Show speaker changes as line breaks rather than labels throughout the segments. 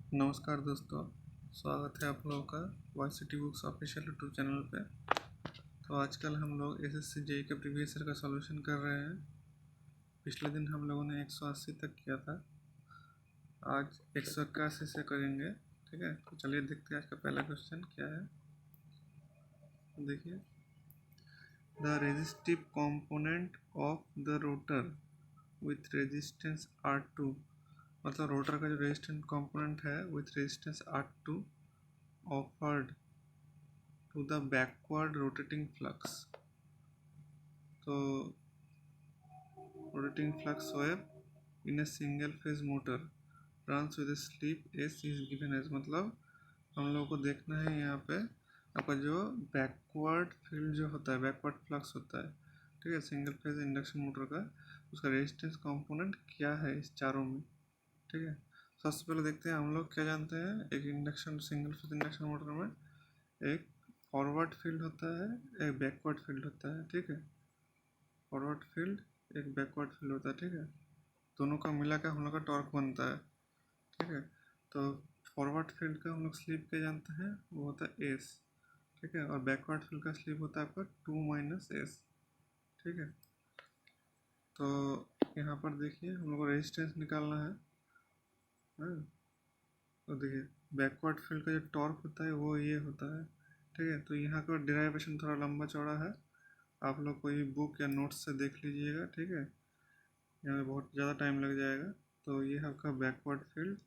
नमस्कार दोस्तों, स्वागत है आप लोगों का वाईसिटी बुक्स ऑफिशियल यूट्यूब चैनल पे। तो आजकल हम लोग एसएससी जेईई के प्रीवियस ईयर का सॉल्यूशन कर रहे हैं। पिछले दिन हम लोगों ने 180 तक किया था, आज 181 से करेंगे। ठीक है, तो चलिए देखते हैं आज का पहला क्वेश्चन क्या है। देखिए, the resistive component of the rotor with resistance R2, मतलब रोटर का जो रेजिस्टेंस कंपोनेंट है with resistance R2 offered to the backward rotating flux. तो rotating flux wave in a single phase motor runs with slip s is given as, मतलब हम लोगों को देखना है यहाँ पे आपका जो बैकवर्ड फील्ड जो होता है, बैकवर्ड फ्लक्स होता है, ठीक है, सिंगल फेज इंडक्शन मोटर का, उसका रेजिस्टेंस कंपोनेंट क्या है इस चारों में। ठीक है, सबसे पहले देखते हैं हम लोग क्या जानते हैं। एक induction single phase induction motor में एक फॉरवर्ड फील्ड होता है, एक बैकवर्ड फील्ड होता है। ठीक है, फॉरवर्ड फील्ड एक बैकवर्ड फील्ड होता है। ठीक है, दोनों का मिला कर हम लोग का टॉर्क बनता है। ठीक है, तो फॉरवर्ड फील्ड का हम लोग स्लिप क्या जानते हैं, वो होता है एस। ठीक है, और बैकवर्ड फील्ड का स्लिप होता है आपका 2 - एस। ठीक है, तो यहाँ पर देखिए हम लोग को रेजिस्टेंस निकालना है। तो देखिए बैकवर्ड फील्ड का जो टॉर्क होता है वो ये होता है। ठीक है, तो यहाँ का डिराइवेशन थोड़ा लंबा चौड़ा है, आप लोग कोई बुक या नोट्स से देख लीजिएगा। ठीक है, यहाँ बहुत ज़्यादा टाइम लग जाएगा। तो ये है आपका बैकवर्ड फील्ड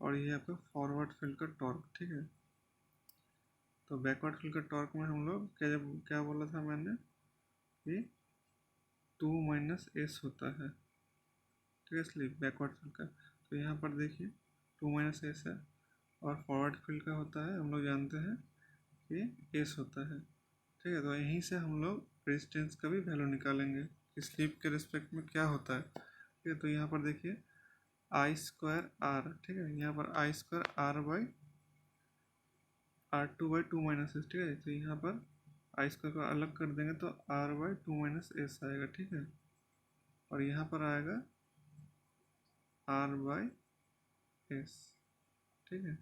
और ये आपका फॉरवर्ड फील्ड का टॉर्क। ठीक है, तो बैकवर्ड फील्ड का टॉर्क में हम लोग क्या बोला था मैंने कि 2 - एस होता है। ठीक है, इसलिए बैकवर्ड फील्ड का, तो यहाँ पर देखिए 2 - एस है, और फॉरवर्ड फील्ड का होता है हम लोग जानते हैं कि एस होता है। ठीक है, तो यहीं से हम लोग रेजिस्टेंस का भी वैल्यू निकालेंगे कि स्लिप के रिस्पेक्ट में क्या होता है। ठीक है, तो यहाँ पर देखिए I²R। ठीक है, यहाँ पर I²R/R2/2 - एस। ठीक है, तो यहाँ पर I² को अलग कर देंगे तो R/2 - एस आएगा। ठीक है, और यहाँ पर आएगा R/एस। ठीक है,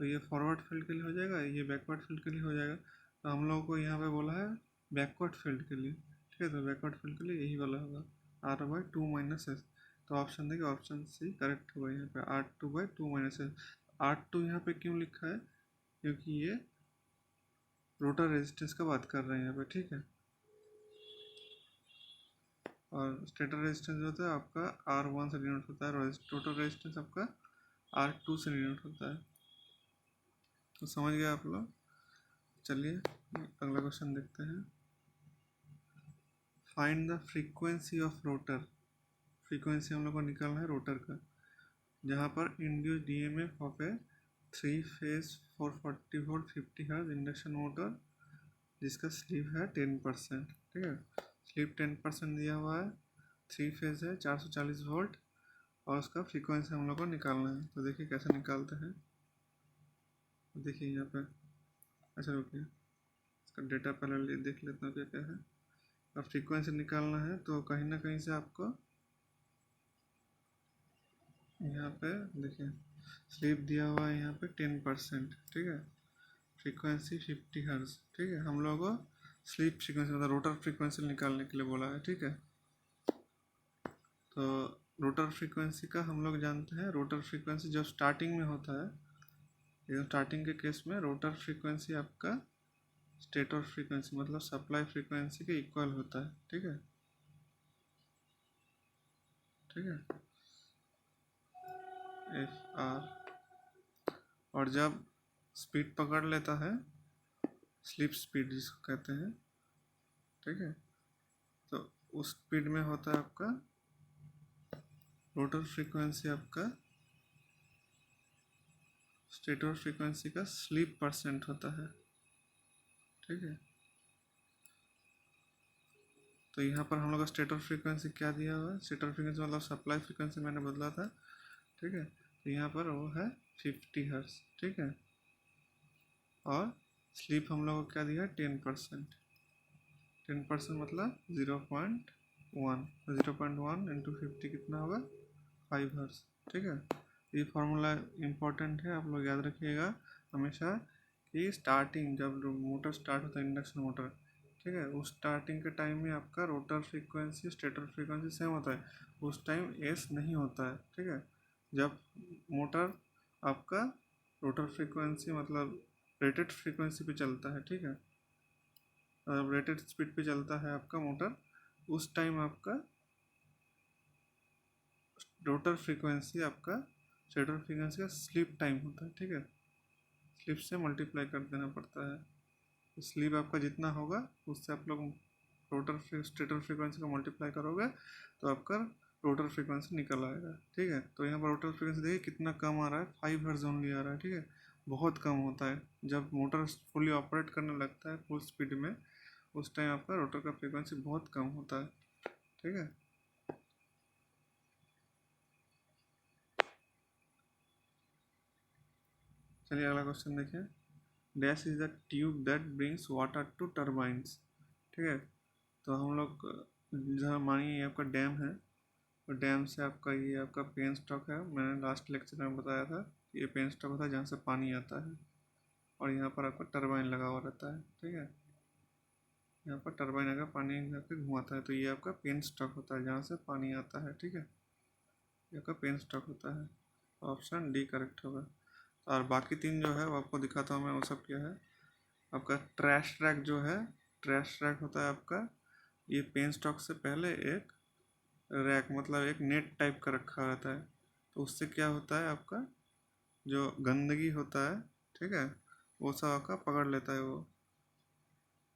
तो ये फॉरवर्ड फील्ड के लिए हो जाएगा, ये बैकवर्ड फील्ड के लिए हो जाएगा। तो हम लोगों को यहाँ पे बोला है बैकवर्ड फील्ड के लिए। ठीक है, तो बैकवर्ड फील्ड के लिए यही वाला होगा R/2 - एस। तो ऑप्शन देखिए, ऑप्शन सी करेक्ट होगा यहाँ पे R/2/2 - एस। R2 यहाँ पे क्यों लिखा है, क्योंकि ये रोटर रेजिस्टेंस का बात कर रहे हैं यहाँ पे। ठीक है, और स्टेटर रेजिस्टेंस जो होता है आपका R1 से डिनोट होता है, और रोटर रेजिस्टेंस आपका R2 से डिनोट होता है। तो समझ गए आप लोग। चलिए अगला क्वेश्चन देखते हैं। Find the frequency of rotor. Frequency हम लोग को निकालना है रोटर का, जहाँ पर induce DMF of A 3 phase 440 volt 50 hertz induction motor जिसका स्लीप है 10%। ठीक है, स्लीप 10% दिया हुआ है, 3 फेज है, 440 वोल्ट, और उसका फ्रीक्वेंसी हम लोग को निकालना है। तो देखिए कैसे निकालते हैं। देखिए यहाँ पे, अच्छा रुकिए इसका डेटा पहले देख लेता हूँ क्या क्या है। अब फ्रीक्वेंसी निकालना है तो कहीं ना कहीं से आपको यहाँ पे देखिए स्लीप दिया हुआ है यहाँ पे 10%। ठीक है, फ्रीक्वेंसी 50 हर्ट्ज। ठीक है, हम लोगों को स्लीप फ्रीक्वेंसी मतलब रोटर फ्रीक्वेंसी निकालने के लिए बोला है। ठीक है, तो रोटर फ्रीक्वेंसी का हम लोग जानते हैं, रोटर फ्रीक्वेंसी जब स्टार्टिंग में होता है, स्टार्टिंग के केस में रोटर फ्रीक्वेंसी आपका स्टेटर फ्रीक्वेंसी मतलब सप्लाई फ्रीक्वेंसी के इक्वल होता है। ठीक है, ठीक है, FR, और जब स्पीड पकड़ लेता है, स्लिप स्पीड जिसको कहते हैं, ठीक है, तो उस स्पीड में होता है आपका रोटर फ्रीक्वेंसी आपका स्टेटर फ्रीक्वेंसी का स्लीप % होता है। ठीक है, तो यहाँ पर हम लोग का स्टेटर फ्रीक्वेंसी क्या दिया हुआ है, स्टेटर फ्रीक्वेंसी मतलब सप्लाई फ्रीक्वेंसी मैंने बदला था। ठीक है, तो यहाँ पर वो है 50 हर्ट्ज। ठीक है, और स्लीप हम लोग को क्या दिया 10%। 10% मतलब 0.1, 0.1 × 50 कितना होगा 5 हर्ट्ज। ठीक है, ये फार्मूला इम्पोर्टेंट है, आप लोग याद रखिएगा हमेशा कि स्टार्टिंग जब मोटर स्टार्ट होता है इंडक्शन मोटर, ठीक है, उस स्टार्टिंग के टाइम में आपका rotor frequency stator frequency same होता है, उस टाइम एस नहीं होता है, ठीक है। जब मोटर आपका रोटर फ्रीक्वेंसी मतलब रेटेड फ्रीक्वेंसी पे चलता है, ठीक है, रेटेड स्पीड पे चलता है आपका मोटर, उस टाइम आपका रोटर फ्रीक्वेंसी आपका स्टेटर फ्रीक्वेंसी का स्लीप टाइम होता है, ठीक है। स्लीप से मल्टीप्लाई कर देना पड़ता है, तो स्लीप आपका जितना होगा उससे आप लोग रोटर स्टेटर फ्रीक्वेंसी को मल्टीप्लाई करोगे तो आपका रोटर फ्रीक्वेंसी निकल आएगा, ठीक है। तो यहाँ पर रोटर फ्रीक्वेंसी देखिए कितना कम आ रहा है, 5 हर्ट्ज ओनली आ रहा है, ठीक है, बहुत कम होता है। जब मोटर फुली ऑपरेट करने लगता है फुल स्पीड में, उस टाइम आपका रोटर का फ्रीक्वेंसी बहुत कम होता है, ठीक है। चलिए अगला क्वेश्चन देखिए। Dash is the tube that brings water to turbines, ठीक है। तो हम लोग जहाँ मानिए आपका डैम है, तो डैम से आपका ये आपका पेन स्टॉक है, मैंने लास्ट लेक्चर में बताया था ये पेन स्टॉक होता है जहाँ से पानी आता है, और यहाँ पर आपका टरबाइन लगा हुआ रहता है, ठीक है। यहाँ पर टरबाइन अगर पानी जाके घुमाता है, तो ये आपका पेन स्टॉक होता है जहाँ से पानी आता है, ठीक है, ये आपका पेन स्टॉक होता है। ऑप्शन डी करेक्ट होगा। और बाकी 3 जो है वो आपको दिखाता हूँ मैं, वो सब क्या है। आपका ट्रैश ट्रैक जो है, ट्रैश ट्रैक होता है आपका, ये पेन स्टॉक से पहले एक रैक मतलब एक नेट टाइप का रखा रहता है, तो उससे क्या होता है आपका जो गंदगी होता है, ठीक है, वो सब आपका पकड़ लेता है वो,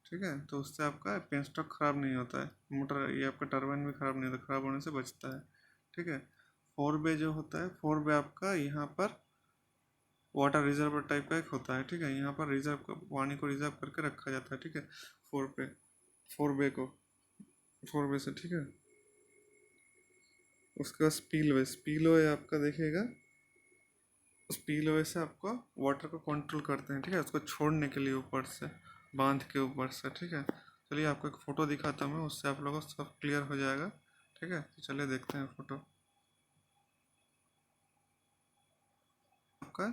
ठीक है। तो उससे आपका पेन स्टॉक ख़राब नहीं होता है, मोटर ये आपका टरबाइन भी ख़राब नहीं होता, ख़राब होने से बचता है, ठीक है। 4 बे जो होता है, 4 बे आपका यहाँ पर वाटर रिजर्व टाइप का एक होता है, ठीक है, यहाँ पर रिजर्व पानी को रिजर्व करके रखा जाता है, ठीक है। 4 बे को 4 बे से, ठीक है। उसके बाद स्पील वे आपका देखेगा, स्पील वे से आपको वाटर को कंट्रोल करते हैं, ठीक है, उसको छोड़ने के लिए ऊपर से बांध के ऊपर से, ठीक है। चलिए आपको एक फ़ोटो दिखाता हूँ मैं, उससे आप लोगों को सब क्लियर हो जाएगा, ठीक है। तो चलिए देखते हैं फ़ोटो। आपका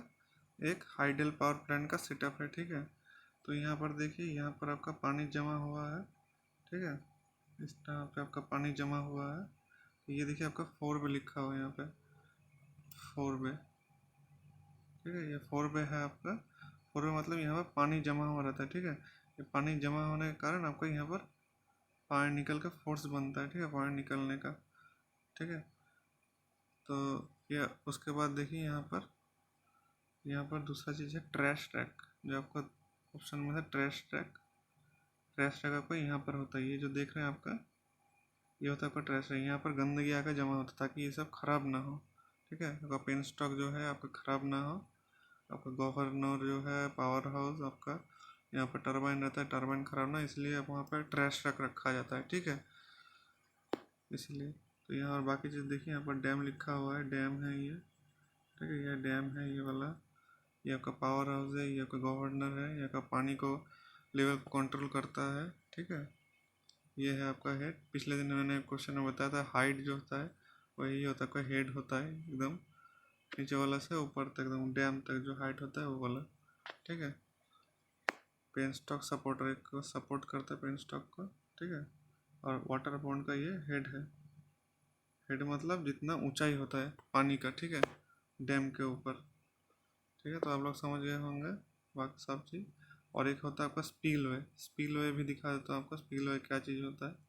एक हाइडल पावर प्लांट का सेटअप है, ठीक है। तो यहाँ पर देखिए, यहाँ पर आपका पानी जमा हुआ है, ठीक है, इस तरह पे आपका पानी जमा हुआ है। तो ये देखिए आपका 4 बे लिखा हुआ है यहाँ पे, 4 बे, ठीक है, ये 4 बे है आपका। 4 बे मतलब यहाँ पर पानी जमा हुआ रहता है, ठीक है। ये पानी जमा होने के कारण आपका यहाँ पर पानी निकल कर फोर्स बनता है, ठीक है, पानी निकलने का, ठीक है। तो ये उसके बाद देखिए यहाँ पर दूसरा चीज़ है ट्रैश ट्रैक, जो आपका ऑप्शन में था ट्रैश ट्रैक। ट्रैश ट्रैक आपका यहाँ पर होता है, ये जो देख रहे हैं आपका, ये होता है आपका ट्रैश ट्रैक। यहाँ पर गंदगी आकर जमा होता है ताकि ये सब खराब ना हो, ठीक है, आपका पेन स्टॉक जो है आपका ख़राब ना हो। आपका गवर्नर जो है पावर हाउस आपका, यहाँ पर टरबाइन रहता है, टरबाइन खराब ना, इसलिए वहाँ पर ट्रैश ट्रैक रखा जाता है, ठीक है, इसलिए। तो यहाँ और बाकी चीज़ देखिए, यहाँ पर डैम लिखा हुआ है, डैम है ये, ठीक है, ये डैम है ये वाला, ये आपका पावर हाउस है, ये आपका गवर्नर है, ये आपका पानी को लेवल को कंट्रोल करता है, ठीक है। ये है आपका हेड, पिछले दिन मैंने क्वेश्चन में बताया था हाइट जो होता है वही होता है, आपका हेड होता है एकदम नीचे वाला से ऊपर तक एकदम डैम तक जो हाइट होता है वो वाला, ठीक है। पेन स्टॉक सपोर्टर को सपोर्ट करता है पेन स्टॉक को, ठीक है। और वाटर बॉन्ड का ये हेड है, हेड मतलब जितना ऊंचाई होता है पानी का, ठीक है, डैम के ऊपर, ठीक है। तो आप लोग समझ गए होंगे बाकी सब चीज़। और एक होता है आपका स्पील वे भी दिखा देता हूँ आपको, स्पील वे क्या चीज़ होता है।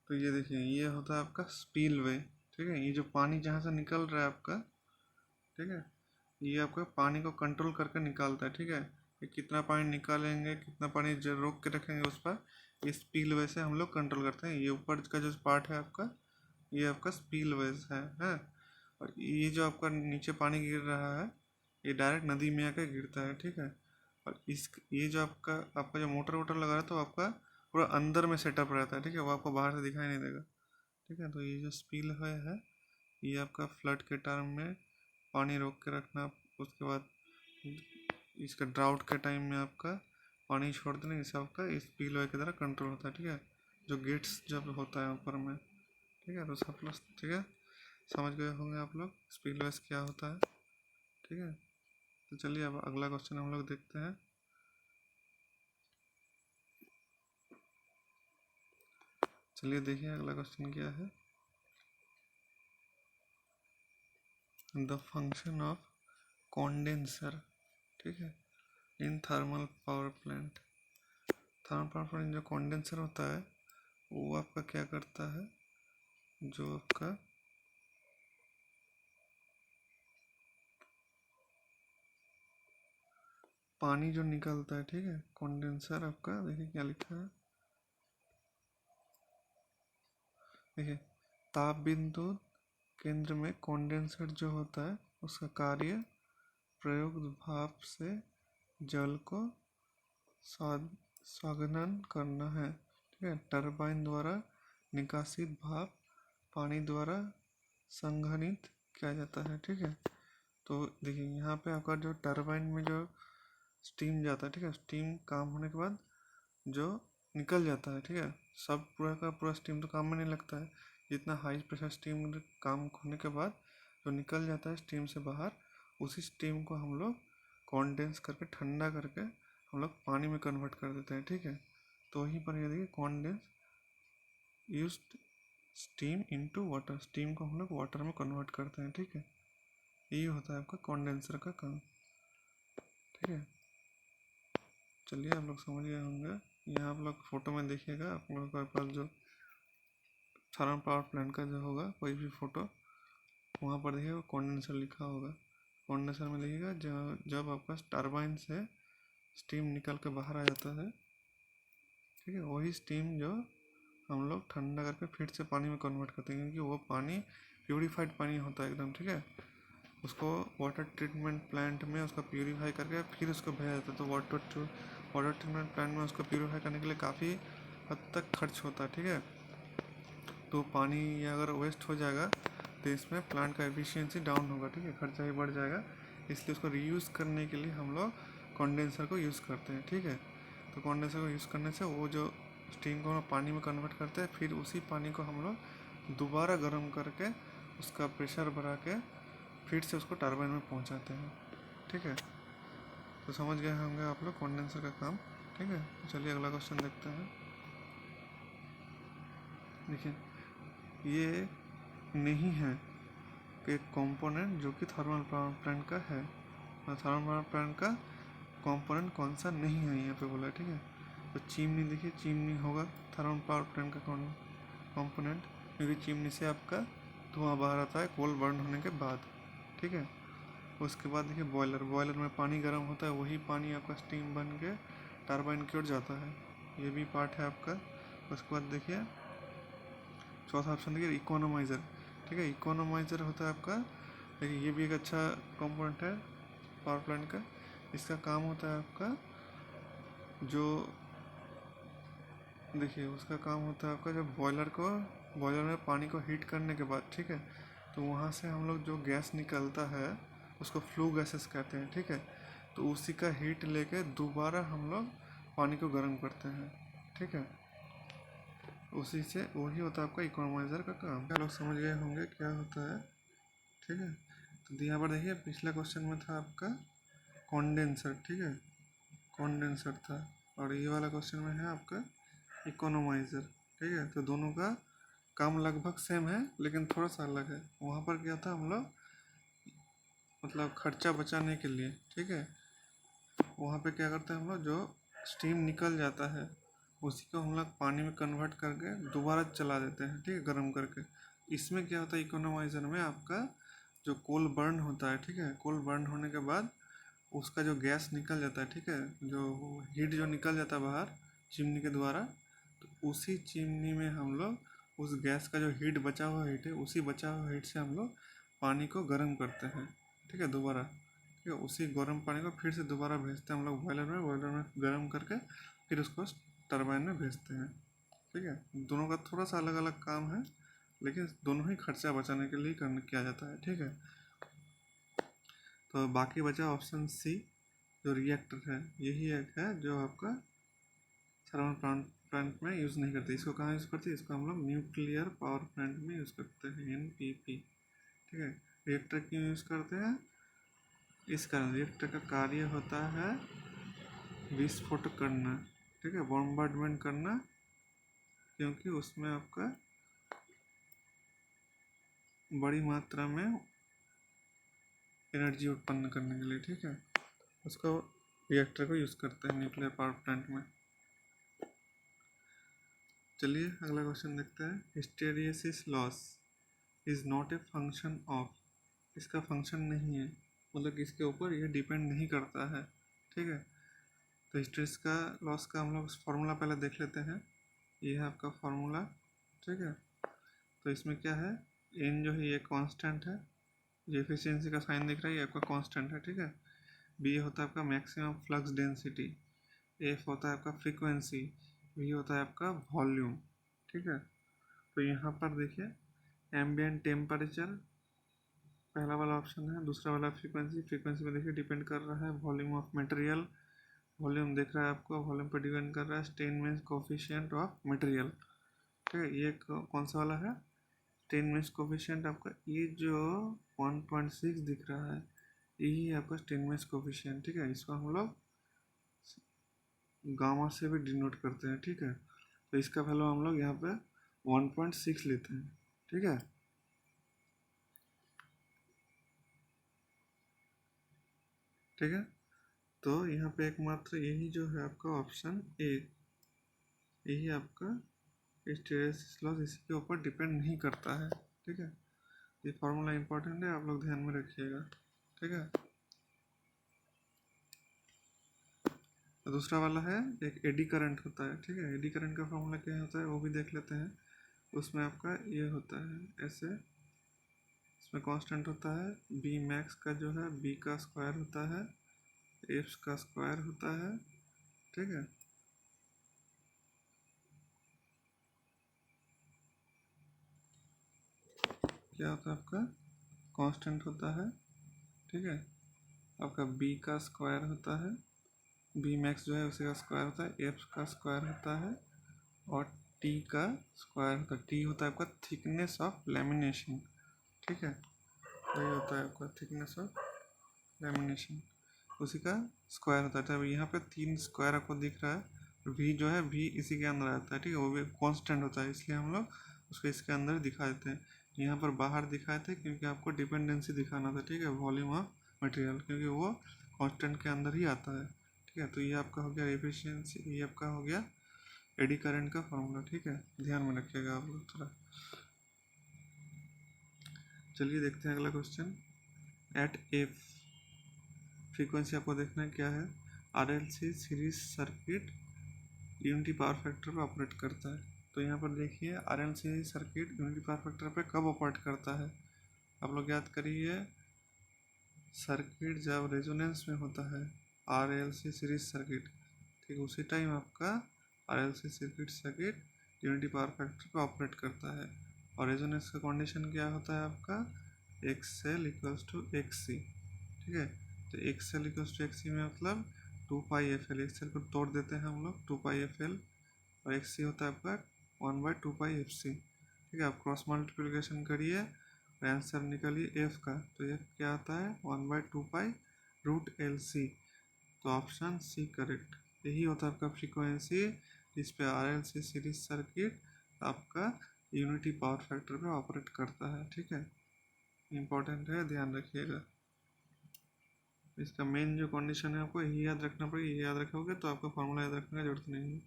तो ये देखिए, ये होता है आपका स्पील वे, ठीक है, ये जो पानी जहाँ से निकल रहा है आपका, ठीक है, ये आपका पानी को कंट्रोल करके निकालता है, ठीक है। ये कितना पानी निकालेंगे, कितना पानी जो रोक के रखेंगे उस पर, ये स्पील वे से हम लोग कंट्रोल करते हैं। ये ऊपर का जो पार्ट है आपका, ये आपका स्पील वे है। और ये जो आपका नीचे पानी गिर रहा है, ये डायरेक्ट नदी में आकर गिरता है, ठीक है। और इस ये जो आपका आपका जो मोटर वोटर लगा रहा है, तो आपका पूरा अंदर में सेटअप रहता है, ठीक है, वो आपको बाहर से दिखाई नहीं देगा, ठीक है। तो ये जो स्पील है ये आपका फ्लड के टाइम में पानी रोक के रखना, उसके बाद इसका ड्राउट के टाइम में आपका पानी छोड़ देना, इससे आपका स्पील वे की तरह कंट्रोल होता है, ठीक है, जो गेट्स जब होता है ऊपर में, ठीक है। रूसा प्लस, ठीक है, समझ गए होंगे आप लोग स्पीडलेस क्या होता है। ठीक है, तो चलिए अब अगला क्वेश्चन हम लोग देखते हैं। चलिए देखिए अगला क्वेश्चन क्या है। द फंक्शन ऑफ कॉन्डेंसर, ठीक है, in thermal power plant. Thermal power plant जो कॉन्डेंसर होता है वो आपका क्या करता है, जो आपका पानी जो निकलता है, ठीक है, कॉन्डेंसर आपका देखिए क्या लिखा है, देखिए ताप बिंदु केंद्र में कॉन्डेंसर जो होता है उसका कार्य प्रयुक्त भाप से जल को संघनन करना है। ठीक है, टरबाइन द्वारा निकासित भाप पानी द्वारा संघनित किया जाता है। ठीक है, तो देखिए यहाँ पे आपका जो टरबाइन में जो स्टीम जाता है, ठीक है, स्टीम काम होने के बाद जो निकल जाता है, ठीक है, सब पूरा का पूरा स्टीम तो काम में नहीं लगता है, जितना हाई प्रेशर स्टीम काम होने के बाद जो निकल जाता है स्टीम से बाहर, उसी स्टीम को हम लोग कॉन्डेंस करके ठंडा करके हम लोग पानी में कन्वर्ट कर देते हैं। ठीक है, तो वहीं पर ये देखिए condense used steam into water, steam को हम लोग वाटर में कन्वर्ट करते हैं। ठीक है, ये होता है आपका कॉन्डेंसर का काम। ठीक है, चलिए आप लोग समझ गए होंगे। यहाँ आप लोग फोटो में देखिएगा, आप लोगों के पास जो थर्मल पावर प्लांट का जो होगा कोई भी फोटो, वहाँ पर देखिएगा कॉन्डेंसर लिखा होगा। कॉन्डेंसर में देखिएगा जब आपका टरबाइन से स्टीम निकल के बाहर आ जाता है, ठीक है, वही स्टीम जो हम लोग ठंडा करके फिर से पानी में कन्वर्ट करते हैं, क्योंकि वो पानी प्यूरीफाइड पानी होता है एकदम। ठीक है, उसको वाटर ट्रीटमेंट प्लांट में उसका प्यूरीफाई करके फिर उसको भेजा जाता है। तो वाटर ट्रीटमेंट प्लांट में उसको प्यूरीफाई करने के लिए काफ़ी हद तक खर्च होता है। ठीक है, तो पानी अगर वेस्ट हो जाएगा तो इसमें प्लांट का एफिशिएंसी डाउन होगा। ठीक है, खर्चा भी बढ़ जाएगा, इसलिए उसको रीयूज़ करने के लिए हम लोग कंडेंसर को यूज़ करते हैं। ठीक है, तो कंडेंसर को यूज़ करने से वो जो स्टीम को हम पानी में कन्वर्ट करते हैं, फिर उसी पानी को हम लोग दोबारा गर्म करके उसका प्रेशर बढ़ा के फिर से उसको टरबाइन में पहुंचाते हैं। ठीक है, तो समझ गए होंगे आप लोग कंडेंसर का काम। ठीक है, तो चलिए अगला क्वेश्चन देखते हैं। देखिए ये नहीं है कि कंपोनेंट जो कि थर्मल पावर प्लांट का है, थर्मल पावर प्लांट का कंपोनेंट कौन सा नहीं है यहाँ पे बोला है। ठीक है, तो चिमनी, देखिए चिमनी होगा थर्मल पावर प्लांट का कंपोनेंट, क्योंकि चिमनी से आपका धुआं बाहर आता है कोल बर्न होने के बाद। ठीक है, उसके बाद देखिए बॉयलर, बॉयलर में पानी गर्म होता है, वही पानी आपका स्टीम बन के टरबाइन की ओर जाता है, ये भी पार्ट है आपका। उसके बाद देखिए चौथा ऑप्शन देखिए इकोनोमाइज़र। ठीक है, इकोनोमाइज़र होता है आपका, देखिए ये भी एक अच्छा कंपोनेंट है पावर प्लांट का। इसका काम होता है आपका जो, देखिए उसका काम होता है आपका जब बॉयलर में पानी को हीट करने के बाद, ठीक है, तो वहाँ से हम लोग जो गैस निकलता है उसको फ्लू गैसेस कहते हैं। ठीक है, तो उसी का हीट लेके दोबारा हम लोग पानी को गर्म करते हैं। ठीक है, उसी से वही होता है आपका इकोनोमाइज़र का काम। आप लोग समझ गए होंगे क्या होता है। ठीक है, तो यहाँ पर देखिए पिछला क्वेश्चन में था आपका कॉन्डेंसर। ठीक है, कॉन्डेंसर था, और ये वाला क्वेश्चन में है आपका इकोनोमाइज़र। ठीक है, तो दोनों का काम लगभग सेम है लेकिन थोड़ा सा अलग है। वहाँ पर क्या था, हम लोग मतलब खर्चा बचाने के लिए, ठीक है, वहाँ पे क्या करते हैं हम लोग, जो स्टीम निकल जाता है उसी को हम लोग पानी में कन्वर्ट करके दोबारा चला देते हैं। ठीक है, गर्म करके। इसमें क्या होता है इकोनोमाइज़र में, आपका जो कोल बर्न होता है, ठीक है, कोल बर्न होने के बाद उसका जो गैस निकल जाता है, ठीक है, जो हीट जो निकल जाता है बाहर चिमनी के द्वारा, तो उसी चिमनी में हम लोग उस गैस का जो हीट बचा हुआ हीट है, उसी बचा हुआ हीट से हम लोग पानी को गर्म करते हैं। ठीक है, दोबारा, ठीक है, उसी गर्म पानी को फिर से दोबारा भेजते हैं हम लोग बॉयलर में गर्म करके फिर उसको टरबाइन में भेजते हैं। ठीक है, दोनों का थोड़ा सा अलग अलग काम है, लेकिन दोनों ही खर्चा बचाने के लिए किया जाता है। ठीक है, तो बाकी बचा ऑप्शन सी, जो रिएक्टर है, यही एक है जो आपका थर्मल प्लांट में यूज़ नहीं करते। इसको कहाँ यूज़ करते हैं? इसको हम लोग न्यूक्लियर पावर प्लांट में यूज़ करते हैं, NPP। ठीक है, रिएक्टर क्यों यूज़ करते हैं? इस कारण रिएक्टर का कार्य होता है विस्फोट करना, ठीक है, बॉम्बार्डमेंट करना, क्योंकि उसमें आपका बड़ी मात्रा में एनर्जी उत्पन्न करने के लिए, ठीक है, उसको रिएक्टर को यूज़ करते हैं न्यूक्लियर पावर प्लांट में। चलिए अगला क्वेश्चन देखते हैं। Hysteresis loss is not a function of, इसका फंक्शन नहीं है, मतलब कि इसके ऊपर ये डिपेंड नहीं करता है, ठीक है। तो हिस्टेरिसिस का लॉस का हम लोग फार्मूला पहले देख लेते हैं। ये है आपका फार्मूला, ठीक है। तो इसमें क्या है, एन जो है ये कांस्टेंट है, ये एफिशिएंसी का साइन दिख रहा है, ये आपका कांस्टेंट है, ठीक है। बी होता है आपका मैक्सिमम फ्लक्स डेंसिटी, एफ होता है आपका फ्रीक्वेंसी, वी होता है आपका वॉल्यूम, ठीक है। तो यहाँ पर देखिए एम्बिएंट टेम्परेचर पहला वाला ऑप्शन है, दूसरा वाला फ्रीक्वेंसी, फ्रीक्वेंसी में देखिए डिपेंड कर रहा है वॉल्यूम ऑफ मटेरियल, वॉल्यूम देख रहा है आपको, वॉल्यूम पर डिपेंड कर रहा है strain means coefficient of material, ठीक है। ये कौन सा वाला है? स्ट्रेन मीन्स कोफिशिएंट आपका ये जो 1.6 दिख रहा है, यही है आपका स्ट्रेन मीन्स कोफिशिएंट, ठीक है। इसको हम लोग गामा से भी डिनोट करते हैं, ठीक है। तो इसका वैल्यू हम लोग यहाँ पे 1.6 लेते हैं, ठीक है। ठीक है, तो यहाँ पे एकमात्र यही जो है आपका ऑप्शन ए, यही आपका हिस्टेरिसिस लॉस इसी के ऊपर डिपेंड नहीं करता है, ठीक है। ये फार्मूला इंपॉर्टेंट है, आप लोग ध्यान में रखिएगा, ठीक है। तो दूसरा वाला है एक एडी करंट होता है, ठीक है। एडी करंट का फार्मूला क्या होता है वो भी देख लेते हैं। उसमें आपका ये होता है ऐसे, इसमें कांस्टेंट होता है बी मैक्स का जो है बी का स्क्वायर होता है, एफ का स्क्वायर होता है, ठीक है। क्या होता है आपका कांस्टेंट होता है, ठीक है, आपका बी का स्क्वायर होता है, बी मैक्स जो है उसी का स्क्वायर होता है, एफ का स्क्वायर होता है, और टी का स्क्वायर होता है। टी होता है आपका थिकनेस ऑफ लेमिनेशन, ठीक है, वही होता है आपका थिकनेस ऑफ लेमिनेशन, उसी का स्क्वायर होता है। तो यहाँ पे 3 स्क्वायर आपको दिख रहा है, वी जो है वी इसी के अंदर आता है, ठीक है, वो भी कांस्टेंट होता है, इसलिए हम लोग उसको इसके अंदर दिखा देते हैं। यहाँ पर बाहर दिखाए थे क्योंकि आपको डिपेंडेंसी दिखाना था, ठीक है, वॉल्यूम ऑफ मटेरियल, क्योंकि वो कांस्टेंट के अंदर ही आता है, ठीक है। तो ये आपका हो गया एफिशिएंसी, ये आपका हो गया एडी करंट का फॉर्मूला, ठीक है, ध्यान में रखिएगा आप लोग थोड़ा। चलिए देखते हैं अगला क्वेश्चन। एट एफ फ्रीक्वेंसी आपको देखना है क्या है, RLC series circuit unity power factor पर ऑपरेट करता है। तो यहाँ पर देखिए RLC circuit unity power factor पे कब ऑपरेट करता है, आप लोग याद करिए, सर्किट जब रेजोनेंस में होता है RLC सीरीज सर्किट, ठीक उसी टाइम आपका RLC circuit unity power factor पे ऑपरेट करता है। और रेजोनेंस का कंडीशन क्या होता है आपका, XL इक्वल्स टू XC, ठीक है। तो XL इक्वल्स टू XC में मतलब 2πfl, XL को तोड़ देते हैं हम लोग 2πfl, और XC होता है आपका 1/2πfc, ठीक है। आप क्रॉस मल्टीप्लिकेशन करिए और आंसर निकालिए एफ का, तो एफ क्या आता है 1/2π√LC, तो ऑप्शन सी करेक्ट। यही होता है आपका फ्रीक्वेंसी जिस पे RLC सीरीज सर्किट आपका यूनिटी पावर फैक्टर पे ऑपरेट करता है, ठीक है, इम्पोर्टेंट है, ध्यान रखिएगा। इसका मेन जो कंडीशन है आपको यही याद रखना पड़ेगा, ये याद रखोगे तो आपका फार्मूला याद रखने की जरूरत नहीं है,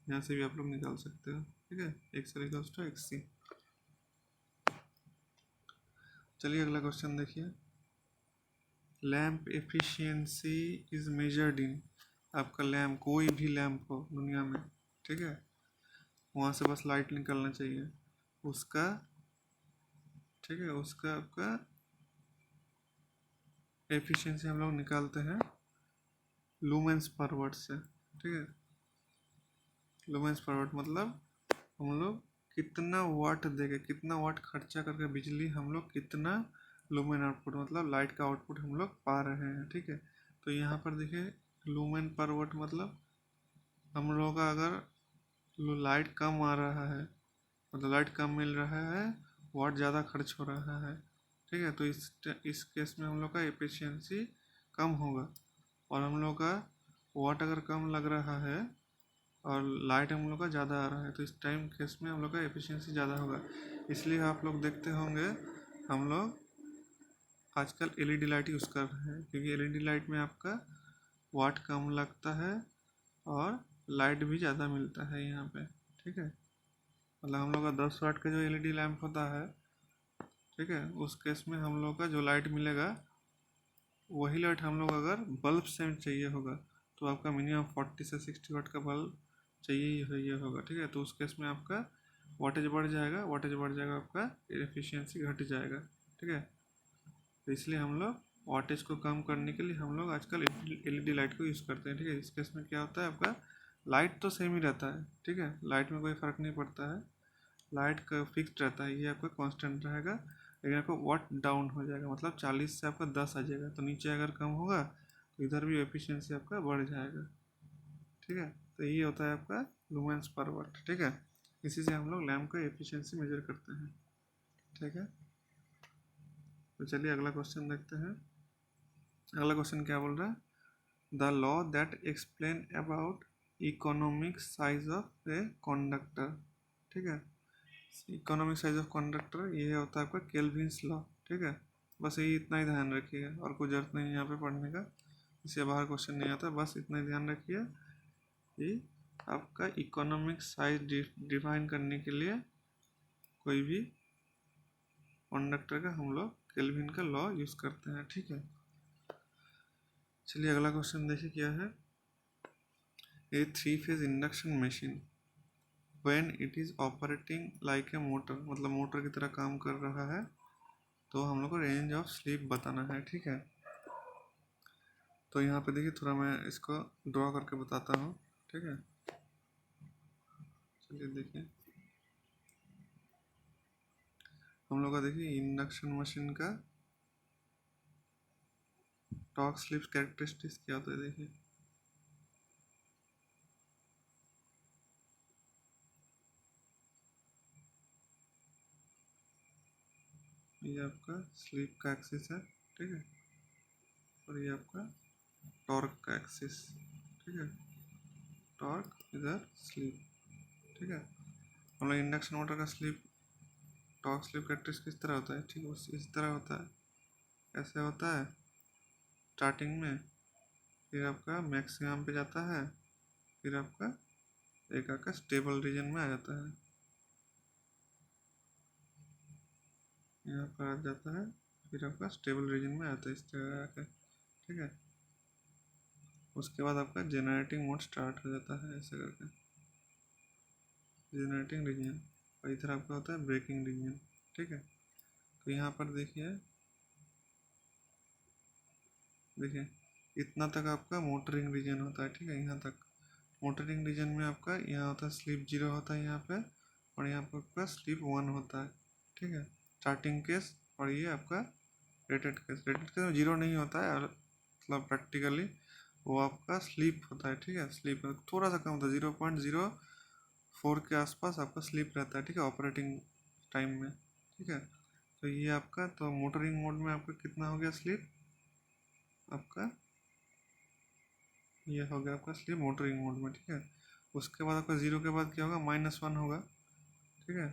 यहाँ से भी आप लोग निकाल सकते हो, ठीक है, XL इक्वल्स टू XC। चलिए अगला क्वेश्चन देखिए। Lamp efficiency is measured in, आपका लैम्प कोई भी लैम्प हो दुनिया में, ठीक है, वहाँ से बस लाइट निकलना चाहिए, उसका, ठीक है, उसका आपका एफिशिएंसी हम लोग निकालते हैं लूमेंस पर वाट से, ठीक है। लूमेंस पर वाट मतलब हम लोग कितना वाट देके, कितना वाट खर्चा करके बिजली हम लोग कितना लूमेन आउटपुट मतलब लाइट का आउटपुट हम लोग पा रहे हैं, ठीक है। तो यहाँ पर देखिए लूमेन पर वाट मतलब हम लोगों का अगर लाइट कम आ रहा है, मतलब लाइट कम मिल रहा है, वाट ज़्यादा खर्च हो रहा है, ठीक है। तो इस केस में हम लोग का एफिशिएंसी कम होगा, और हम लोग का वाट अगर कम लग रहा है और लाइट हम लोग का ज़्यादा आ रहा है, तो इस टाइम केस में हम लोग का एफिशिएंसी ज़्यादा होगा। इसलिए आप लोग देखते होंगे हम लोग आजकल एलईडी लाइट यूज़ कर रहे हैं, क्योंकि एलईडी लाइट में आपका वाट कम लगता है और लाइट भी ज़्यादा मिलता है यहाँ पे, ठीक है। मतलब हम लोग का 10 वाट का जो एलईडी लैंप होता है, ठीक है, उस केस में हम लोग का जो लाइट मिलेगा वही लाइट हम लोग अगर बल्ब से चाहिए होगा तो आपका मिनिमम 40 से 60 वाट का बल्ब चाहिए ही होगा, ठीक है। तो उस केस में आपका वाटेज बढ़ जाएगा, वाटेज बढ़ जाएगा, आपका एफिशिएंसी घट जाएगा, ठीक है। तो इसलिए हम लोग वाटेज को कम करने के लिए हम लोग आजकल एलईडी लाइट को यूज़ करते हैं, ठीक है। इस केस में क्या होता है, आपका लाइट तो सेम ही रहता है, ठीक है, लाइट में कोई फ़र्क नहीं पड़ता है, लाइट का फिक्स रहता है, ये आपका कांस्टेंट रहेगा, लेकिन आपका वाट डाउन हो जाएगा, मतलब 40 से आपका 10 आ जाएगा, तो नीचे अगर कम होगा तो इधर भी एफिशिएंसी आपका बढ़ जाएगा, ठीक है। तो ये होता है आपका लुमेंस पर वाट, ठीक है। इसी से हम लोग लैम्प का एफिशिएंसी मेजर करते हैं, ठीक है। तो चलिए अगला क्वेश्चन देखते हैं। अगला क्वेश्चन क्या बोल रहा है, the law that explain about economic size of a conductor, ठीक है। इकोनॉमिक साइज ऑफ कंडक्टर ये होता है आपका केल्विन्स लॉ, ठीक है। बस यही इतना ही ध्यान रखिएगा, और कोई जरूरत नहीं है यहाँ पे पढ़ने का, इससे बाहर क्वेश्चन नहीं आता, बस इतना ही ध्यान रखिए कि आपका इकोनॉमिक साइज डिफाइन करने के लिए कोई भी कंडक्टर का हम लोग केल्विन का लॉ यूज़ करते हैं, ठीक है। चलिए अगला क्वेश्चन देखिए क्या है, ए 3 phase induction machine when it is operating like a motor, मतलब मोटर की तरह काम कर रहा है, तो हम लोग को रेंज ऑफ स्लीप बताना है, ठीक है। तो यहाँ पे देखिए थोड़ा मैं इसको ड्रॉ करके बताता हूँ, ठीक है। चलिए देखिए, हम लोग का देखिए इंडक्शन मशीन का टॉर्क स्लिप कैरेक्टरिस्टिक्स क्या होता है, देखिए ये आपका स्लीप का एक्सिस है, ठीक है, और ये आपका टॉर्क का एक्सिस, ठीक है, टॉर्क इधर स्लीप, ठीक है। हम लोग इंडक्शन मोटर का स्लीप टॉर्क स्लीप कैरेक्टरिस्टिक्स किस तरह होता है, ठीक है, इस तरह होता है, ऐसे होता है स्टार्टिंग में, फिर आपका मैक्सिमम पे जाता है, फिर आपका एक आका स्टेबल रीजन में आ जाता है, यहाँ पर आ जाता है, फिर आपका स्टेबल रीजन में आता है इस तरह आकर, ठीक है। उसके बाद आपका जनरेटिंग मोड स्टार्ट हो जाता है ऐसे करके, जनरेटिंग रीजन, और इधर आपका होता है ब्रेकिंग रीजन, ठीक है। तो यहाँ पर देखिए देखिए इतना तक आपका मोटरिंग रीजन होता है, ठीक है, यहाँ तक मोटरिंग रीजन में आपका यहाँ होता है स्लीप 0 होता है यहाँ पे, और यहाँ पर आपका स्लीप 1 होता है, ठीक है, स्टार्टिंग केस। और ये आपका रेटेड केस में 0 नहीं होता है, और मतलब प्रैक्टिकली वो आपका स्लीप होता है, ठीक है, स्लीप थोड़ा सा कम होता है, 0.04 के आसपास आपका स्लीप रहता है, ठीक है, ऑपरेटिंग टाइम में, ठीक है। तो ये आपका तो मोटरिंग मोड में आपका कितना हो गया स्लीप, आपका ये हो गया आपका स्लीप मोटरिंग मोड में, ठीक है। उसके बाद आपका 0 के बाद क्या होगा, -1 होगा, ठीक है,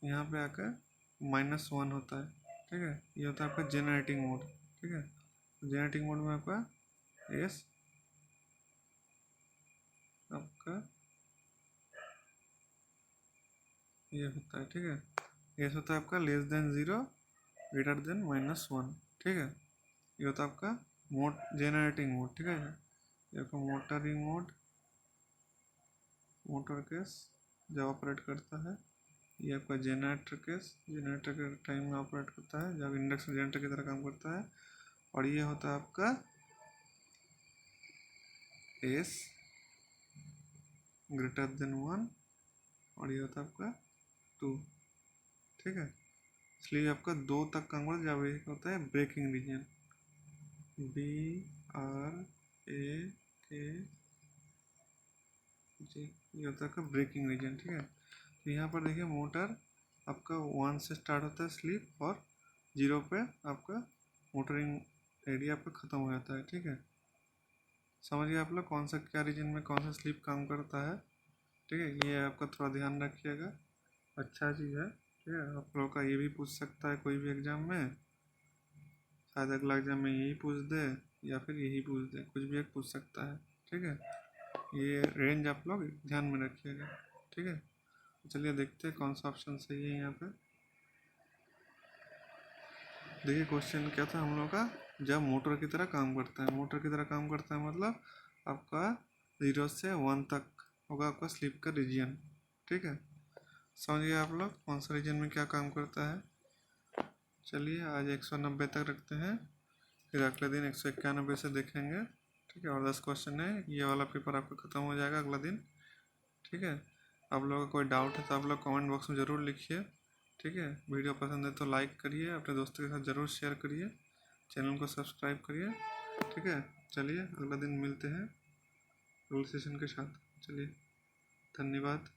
यहाँ पे आकर -1 होता है, ठीक है। ये होता है आपका जनरेटिंग मोड, ठीक है। जनरेटिंग मोड में आपका एस आपका ये होता है, ठीक है, एस होता है आपका <0 ग्रेटर देन -1, ठीक है। ये होता है आपका मोड जनरेटिंग मोड, ठीक है। ये आपका मोटरिंग मोड, मोटर केस जब ऑपरेट करता है, ये आपका जनरेटर केस, जनरेटर के टाइम में ऑपरेट करता है जब इंडक्शन जनरेटर की तरह काम करता है, और ये होता है आपका एस ग्रेटर देन 1, और ये होता है आपका 2, ठीक है। इसलिए आपका 2 तक काम करता है जब एक होता है ब्रेकिंग रीजन, BRAK ये होता है आपका ब्रेकिंग रीजन, ठीक है। तो यहाँ पर देखिए मोटर आपका 1 से स्टार्ट होता है स्लीप, और 0 पे आपका मोटरिंग एरिया आपका ख़त्म हो जाता है, ठीक है। समझिए आप लोग कौन सा क्या रीजन में कौन सा स्लीप काम करता है, ठीक है। ये आपका थोड़ा ध्यान रखिएगा, अच्छा चीज़ है, ठीक है। आप लोग का ये भी पूछ सकता है कोई भी एग्ज़ाम में, शायद अगला एग्ज़ाम में यही पूछ दे या फिर यही पूछ दे, कुछ भी एक पूछ सकता है, ठीक है। ये रेंज आप लोग ध्यान में रखिएगा, ठीक है। चलिए देखते हैं कौन सा ऑप्शन सही है यहाँ पे। देखिए क्वेश्चन क्या था हम लोग का, जब मोटर की तरह काम करता है, मोटर की तरह काम करता है मतलब आपका 0 से 1 तक होगा आपका स्लीप का रीजन, ठीक है। समझिए आप लोग कौन सा रीजन में क्या काम करता है। चलिए आज 190 तक रखते हैं, फिर अगले दिन 191 से देखेंगे, ठीक है। और 10 क्वेश्चन है, ये वाला पेपर आपका ख़त्म हो जाएगा अगला दिन, ठीक है। आप लोगों का कोई डाउट है तो आप लोग कमेंट बॉक्स में ज़रूर लिखिए, ठीक है। वीडियो पसंद है तो लाइक करिए, अपने दोस्तों के साथ ज़रूर शेयर करिए, चैनल को सब्सक्राइब करिए, ठीक है। चलिए अगला दिन मिलते हैं अगले सेशन के साथ, चलिए धन्यवाद।